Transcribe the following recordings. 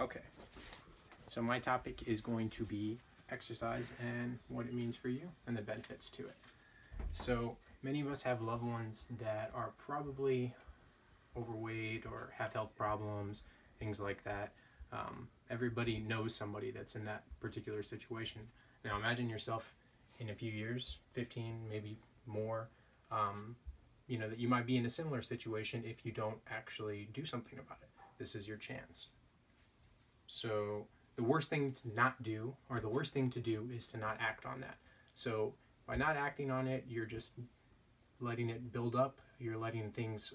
Okay, so my topic is going to be exercise and what it means for you and the benefits to it. So many of us have loved ones that are probably overweight or have health problems, things like that. Everybody knows somebody that's in that particular situation. Now imagine yourself in a few years, 15, maybe more, that you might be in a similar situation if you don't actually do something about it. This is your chance. So the worst thing to not do, or the worst thing to do, is to not act on that. So by not acting on it, you're just letting it build up. You're letting things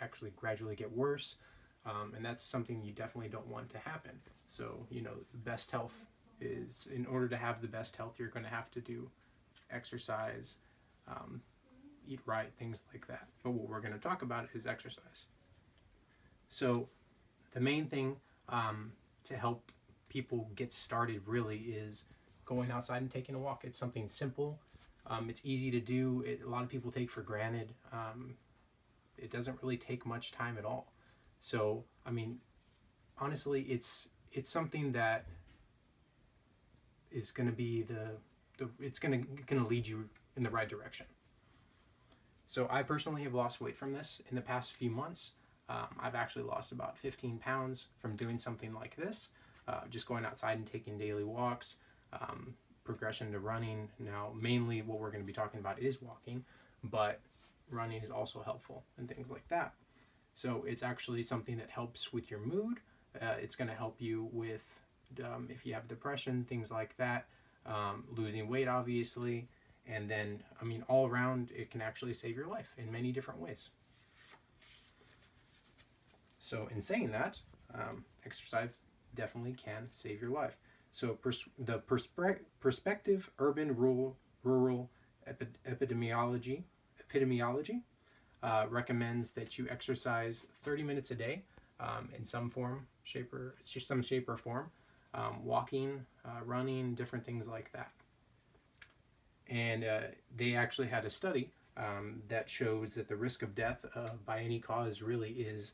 actually gradually get worse. And that's something you definitely don't want to happen. So, the best health is, in order to have the best health, you're going to have to do exercise, eat right, things like that. But what we're going to talk about is exercise. So the main thing to help people get started really is going outside and taking a walk. It's something simple. It's easy to do. A lot of people take for granted. It doesn't really take much time at all. So, honestly, it's something that is going to be it's going to lead you in the right direction. So I personally have lost weight from this in the past few months. I've actually lost about 15 pounds from doing something like this, just going outside and taking daily walks, progression to running. Now, mainly what we're going to be talking about is walking, but running is also helpful and things like that. So it's actually something that helps with your mood. It's going to help you with if you have depression, things like that, losing weight, obviously. And then, all around, it can actually save your life in many different ways. So in saying that, exercise definitely can save your life. So the Perspective Urban Rural Epidemiology recommends that you exercise 30 minutes a day in some shape or form, walking, running, different things like that. And they actually had a study that shows that the risk of death by any cause really is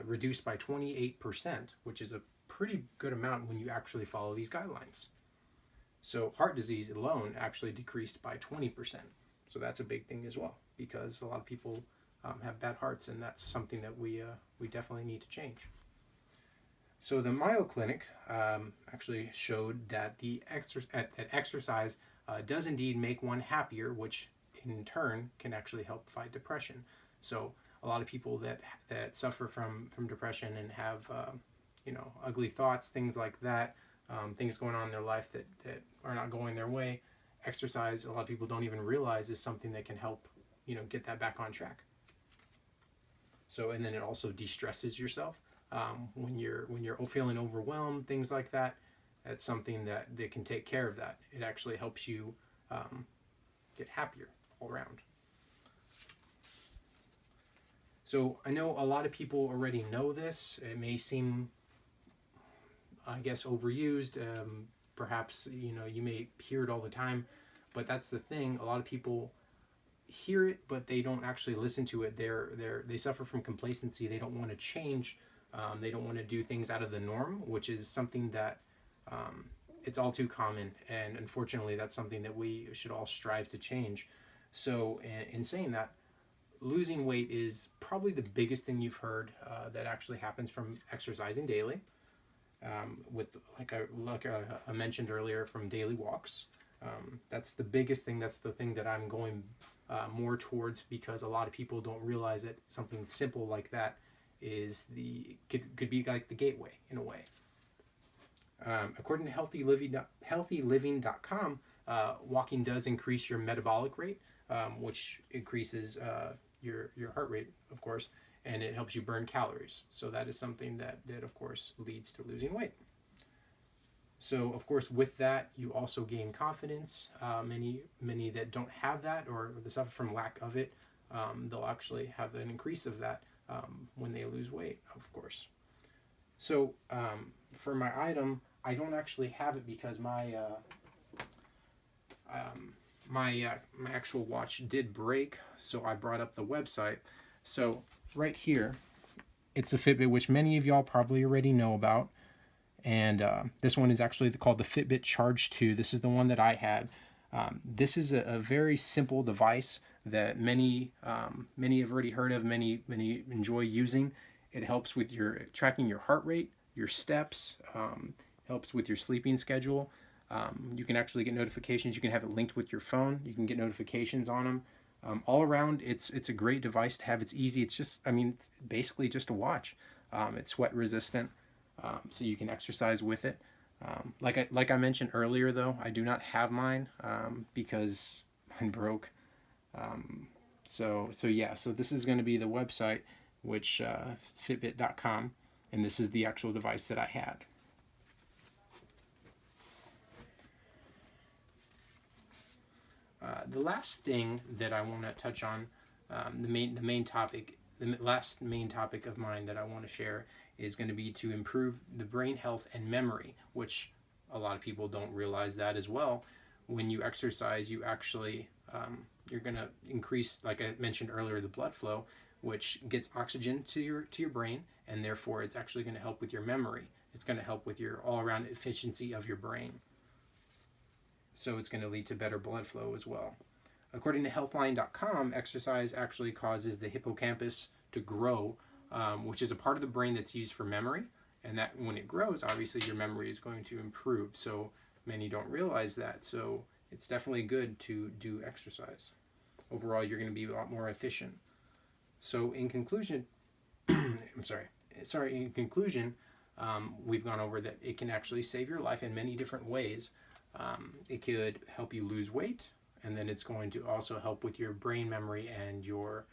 reduced by 28%, which is a pretty good amount when you actually follow these guidelines. So heart disease alone actually decreased by 20%. So that's a big thing as well, because a lot of people have bad hearts, and that's something that we definitely need to change. So the Mayo Clinic actually showed that exercise does indeed make one happier, which in turn can actually help fight depression. So a lot of people that suffer from depression and have ugly thoughts, things like that, things going on in their life that are not going their way, exercise, a lot of people don't even realize, is something that can help get that back on track. So, and then it also de-stresses yourself when you're feeling overwhelmed, things like that. That's something that can take care of that. It actually helps you get happier all around. So I know a lot of people already know this. It may seem, I guess, overused. Perhaps you may hear it all the time, but that's the thing. A lot of people hear it, but they don't actually listen to it. They suffer from complacency. They don't want to change. They don't want to do things out of the norm, which is something that it's all too common, and unfortunately that's something that we should all strive to change. So in saying that, losing weight is probably the biggest thing you've heard that actually happens from exercising daily, with like I mentioned earlier, from daily walks. That's the biggest thing. That's the thing that I'm going more towards, because a lot of people don't realize that something simple like that could be like the gateway in a way. According to healthyliving.com, walking does increase your metabolic rate, which increases your heart rate, of course, and it helps you burn calories. So that is something that of course leads to losing weight. So of course with that you also gain confidence. Many that don't have that, or they suffer from lack of it, they'll actually have an increase of that when they lose weight, of course. So for my item, I don't actually have it because my actual watch did break, so I brought up the website. So right here, it's a Fitbit, which many of y'all probably already know about. And this one is actually called the Fitbit Charge 2. This is the one that I had. This is a very simple device that many have already heard of, many enjoy using. It helps with your tracking your heart rate, your steps, helps with your sleeping schedule. You can actually get notifications. You can have it linked with your phone. You can get notifications on them. All around, it's a great device to have. It's easy. It's just, it's basically just a watch. It's sweat resistant, so you can exercise with it. Like I mentioned earlier, though, I do not have mine because mine broke. So this is going to be the website, which is Fitbit.com, and this is the actual device that I had. The last thing that I want to touch on, the last main topic of mine that I want to share is going to be to improve the brain health and memory, which a lot of people don't realize that as well. When you exercise, you actually you're going to increase, like I mentioned earlier, the blood flow, which gets oxygen to your brain, and therefore it's actually going to help with your memory. It's going to help with your all-around efficiency of your brain. So it's going to lead to better blood flow as well. According to healthline.com, exercise actually causes the hippocampus to grow, which is a part of the brain that's used for memory. And that when it grows, obviously your memory is going to improve. So many don't realize that. So it's definitely good to do exercise. Overall, you're going to be a lot more efficient. So in conclusion, in conclusion, we've gone over that it can actually save your life in many different ways. It could help you lose weight, and then it's going to also help with your brain memory and your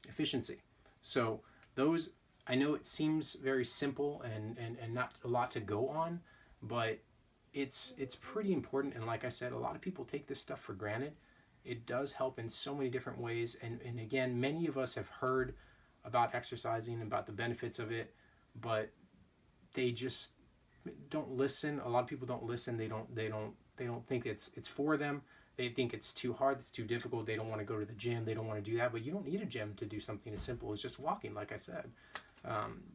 efficiency. So those, I know it seems very simple and not a lot to go on, but it's pretty important. And like I said, a lot of people take this stuff for granted. It does help in so many different ways. And again, many of us have heard about exercising, about the benefits of it, but they just don't listen. A lot of people don't listen. They don't think it's for them. They think it's too hard, it's too difficult. They don't want to go to the gym. They don't want to do that. But you don't need a gym to do something as simple as just walking, like I said.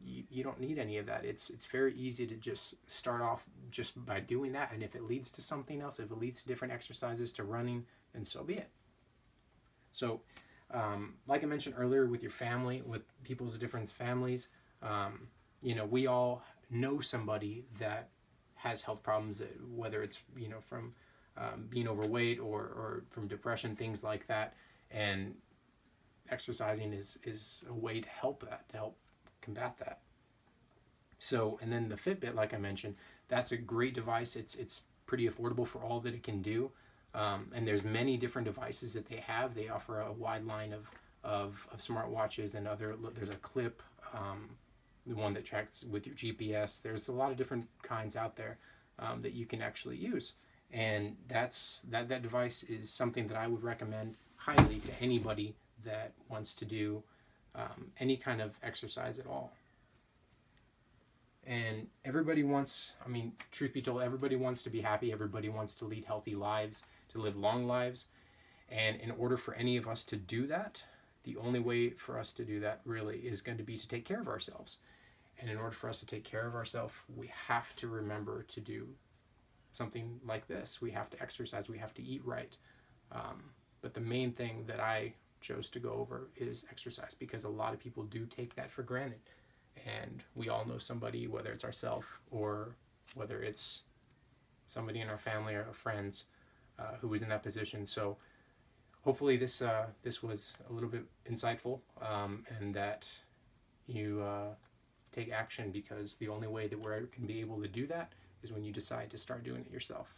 You don't need any of that. It's very easy to just start off just by doing that. And if it leads to something else, if it leads to different exercises, to running, then so be it. So like I mentioned earlier, with your family, with people's different families, we all know somebody that has health problems, whether it's from being overweight or from depression, things like that. And exercising is a way to help combat that. So, and then the Fitbit, like I mentioned, that's a great device. It's pretty affordable for all that it can do. And there's many different devices that they have. They offer a wide line of smartwatches and there's a clip, the one that tracks with your GPS. There's a lot of different kinds out there that you can actually use. And that device is something that I would recommend highly to anybody that wants to do any kind of exercise at all. And everybody wants, truth be told, everybody wants to be happy. Everybody wants to lead healthy lives, to live long lives. And in order for any of us to do that, the only way for us to do that really is going to be to take care of ourselves. And in order for us to take care of ourselves, we have to remember to do something like this. We have to exercise. We have to eat right. But the main thing that I chose to go over is exercise, because a lot of people do take that for granted. And we all know somebody, whether it's ourselves or whether it's somebody in our family or our friends who was in that position. So hopefully this was a little bit insightful, and that you take action, because the only way that we can be able to do that is when you decide to start doing it yourself.